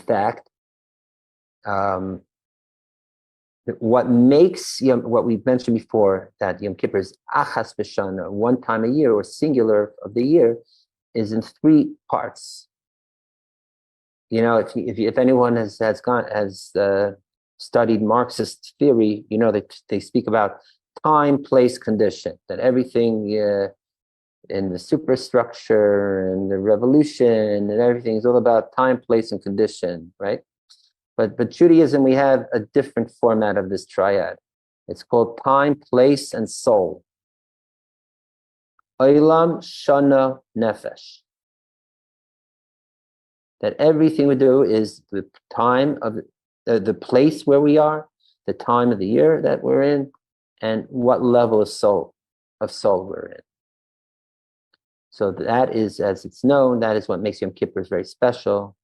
fact, what makes what we mentioned before, that Yom Kippur is achas b'shana, one time a year or singular of the year, is in three parts. If anyone has studied Marxist theory, they speak about time, place, condition. That everything in the superstructure and the revolution and everything is all about time, place, and condition, right? But Judaism, we have a different format of this triad. It's called time, place, and soul. Olam, Shana, Nefesh. That everything we do is the time of the place where we are, the time of the year that we're in, and what level of soul we're in. So that is, as it's known, that is what makes Yom Kippur very special.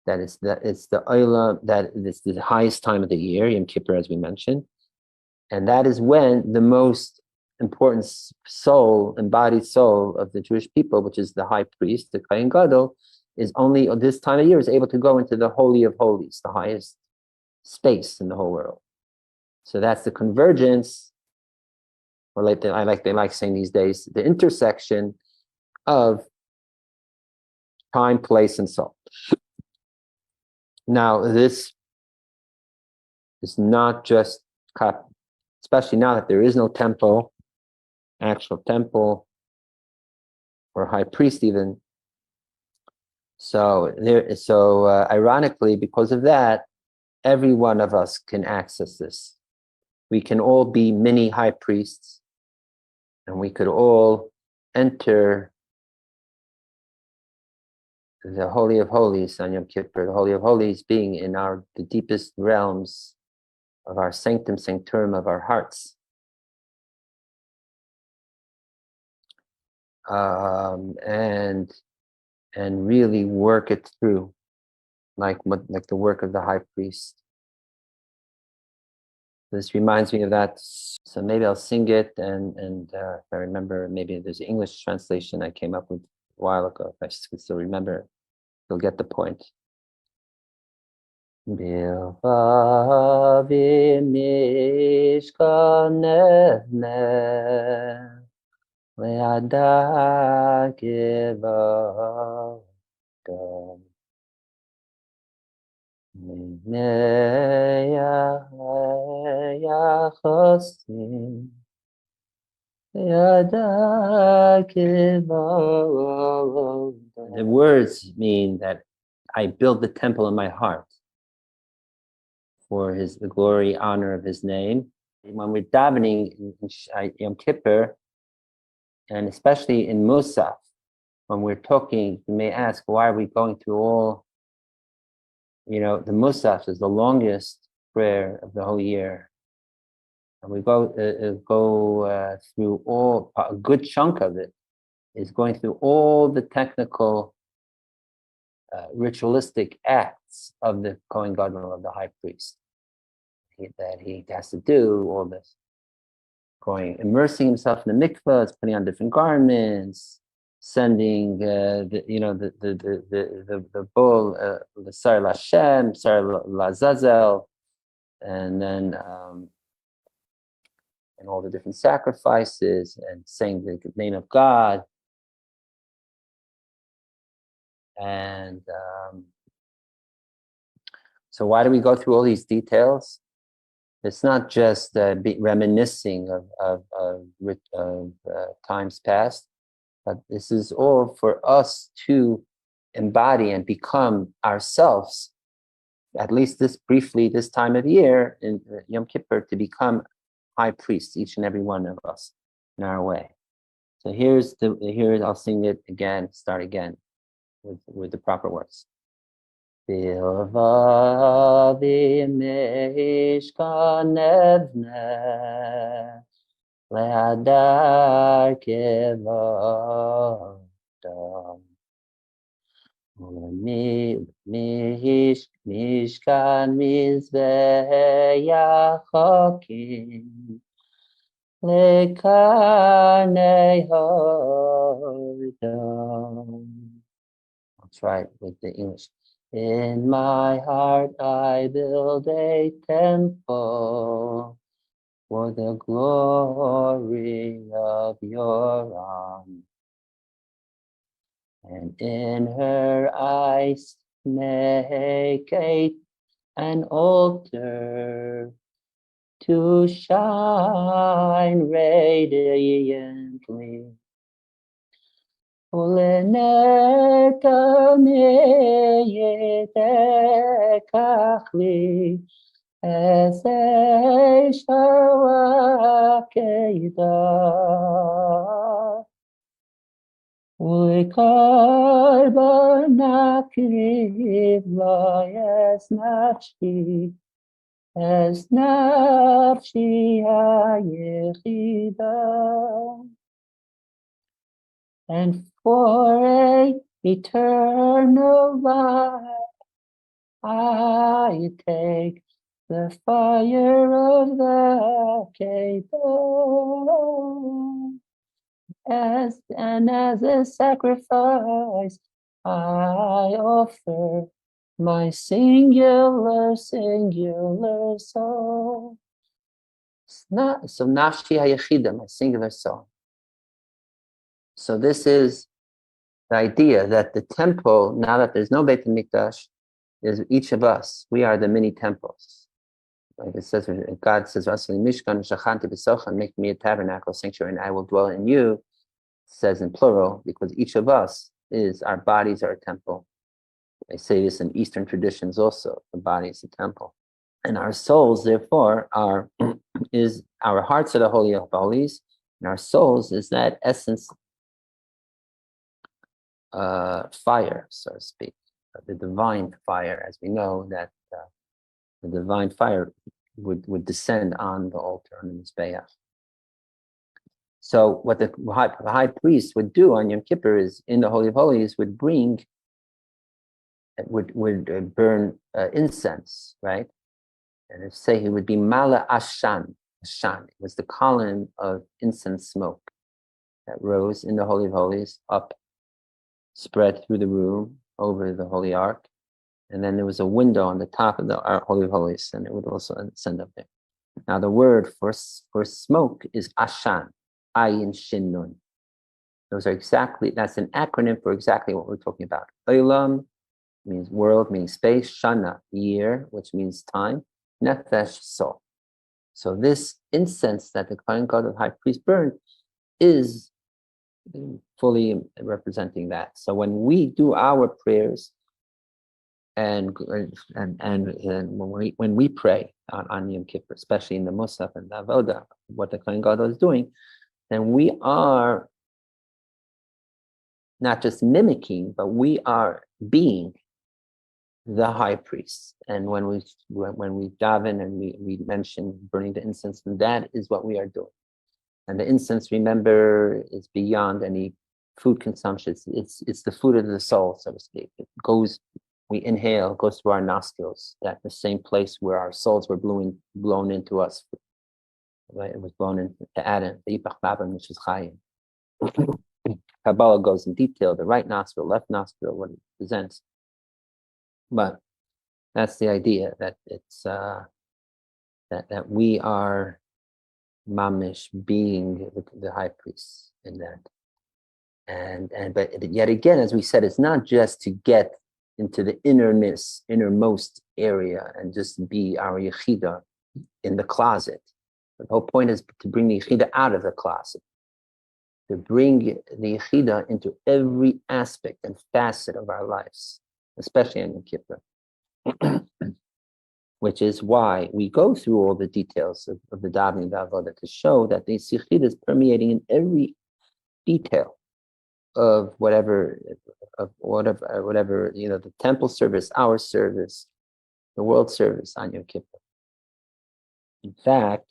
It's the Olam, that it's the highest time of the year, Yom Kippur, as we mentioned. And that is when the most important soul, embodied soul of the Jewish people, which is the high priest, the Kohen Gadol, is only at this time of year is able to go into the Holy of Holies, the highest space in the whole world. So that's the convergence, or they like saying these days, the intersection of time, place, and soul. Now, this is not just, especially now that there is no temple, actual temple, or high priest even. So ironically, because of that, every one of us can access this. We can all be mini high priests, and we could all enter the Holy of Holies on Yom Kippur, the Holy of Holies being in the deepest realms of our sanctum sanctorum of our hearts. And really work it through, like the work of the high priest. This reminds me of that, so maybe I'll sing it, and if I remember, maybe there's an English translation I came up with a while ago. If I could still remember, you'll get the point. Bilva v'mishkaneh le'adar kivadam me'yachosim le'adar kivadam. The words mean that I build the temple in my heart for the glory, honor of his name. When we're davening in Yom Kippur, and especially in Musaf, when we're talking, you may ask, why are we going through all, the Musaf is the longest prayer of the whole year. And we go through a good chunk of it is going through all the technical ritualistic acts of the Kohen Gadol, of the high priest, that he has to do all this, immersing himself in the mikvahs, putting on different garments, sending the bull, the Sar Lashem, Sar Lazazel, and then and all the different sacrifices, and saying the name of God. And so why do we go through all these details? It's not just reminiscing of times past, but this is all for us to embody and become ourselves, at least this time of year in Yom Kippur, to become high priests, each and every one of us in our way. So here I'll sing it again, start again with the proper words. Bilva v'mishkaneh le'adar kivadam mishkan mizbeyachokim le'karnei hodam. I'll try it with the English. In my heart I build a temple for the glory of your arm. And in her I make an altar to shine radiantly. ולנקה מידך לי, איזה שרה כידה. ולקרבן נקריב לו אס נפשי היחידה. And for a eternal life, I take the fire of the Kedar, as a sacrifice, I offer my singular soul. So nafshi hayechida, my singular soul. So this is the idea that the temple, now that there's no Beit HaMikdash, is each of us. We are the mini temples. Like it says, God says, make me a tabernacle, sanctuary, and I will dwell in you. It says in plural, because each of us our bodies are a temple. They say this in Eastern traditions also, the body is a temple. And our souls, therefore, our hearts are the Holy of Holies, and our souls is that essence, fire, so to speak, the divine fire, as we know that the divine fire would descend on the altar, on the Mizbeach. So what the high priest would do on Yom Kippur is, in the Holy of Holies, would burn incense, right? And if say he would be mala ashan. Ashan, it was the column of incense smoke that rose in the Holy of Holies, up, spread through the room, over the Holy Ark. And then there was a window on the top of the Holy of Holies, and it would also ascend up there. Now the word for smoke is ashan, ayin shin nun. That's an acronym for exactly what we're talking about. Olam means world, meaning space. Shana, year, which means time. Nefesh, soul. So this incense that the Kohen Gadol, high priest, burned is fully representing that. So when we do our prayers and when we pray on Yom Kippur, especially in the Musaf and the Avodah, what the Kohen Gadol is doing, then we are not just mimicking, but we are being the high priest. And when we daven and we mention burning the incense, that is what we are doing. And the incense, remember, is beyond any food consumption. It's the food of the soul, so to speak. It goes, we inhale, goes through our nostrils. That's the same place where our souls were blown into us. Right? It was blown into Adam, the Yipach Babam, which is Chayim. Kabbalah goes in detail, the right nostril, left nostril, what it presents. But that's the idea, that it's that we are mamish, being the high priest in that. But yet again, as we said, it's not just to get into the innermost area and just be our yechida in the closet. The whole point is to bring the yechida out of the closet, to bring the yechida into every aspect and facet of our lives, especially on Yom Kippur. Which is why we go through all the details of the davening, the avodah, to show that the yechida is permeating in every detail of whatever, the temple service, our service, the world service on Yom Kippur. In fact,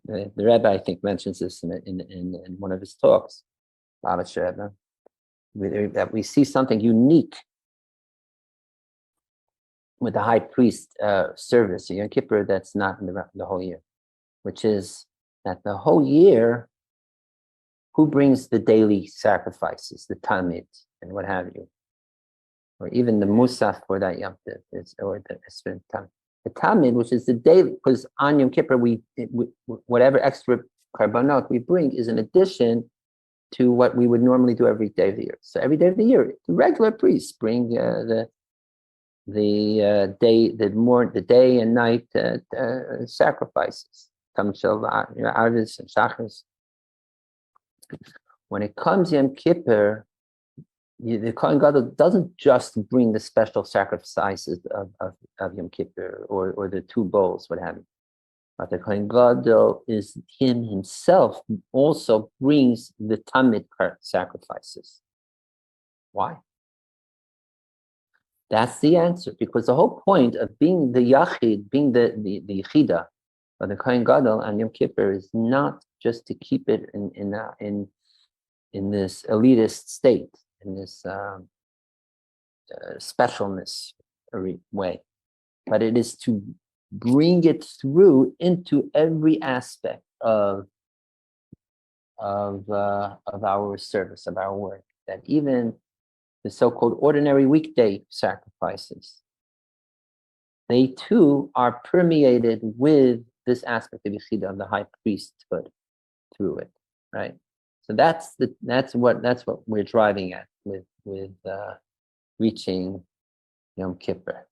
the Rebbe, I think, mentions this in one of his talks, Lubavitcher Rebbe, that we see something unique with the high priest service, Yom Kippur, that's not in the whole year, which is that the whole year, who brings the daily sacrifices, the tamid, and what have you? or even the Musaf for that Yom Kippur, or the Esrei Tamid. The Tamid, which is the daily, because on Yom Kippur, we whatever extra carbonot we bring is in addition to what we would normally do every day of the year. So every day of the year, the regular priests bring the day and night sacrifices. Arvis and Shachris. When it comes Yom Kippur, the Kohen Gadol doesn't just bring the special sacrifices of Yom Kippur or the two bowls, what have you. But the Kohen Gadol is himself also brings the Tamid sacrifices. Why? That's the answer, because the whole point of being the Yachid, being the Yichida of the Kohen Gadol on Yom Kippur is not just to keep it in this elitist state, in this specialness way, but it is to bring it through into every aspect of our service, of our work. That even the so-called ordinary weekday sacrifices, they too are permeated with this aspect of Yechida, of the high priesthood, through it, right? So that's what we're driving at with reaching Yom Kippur.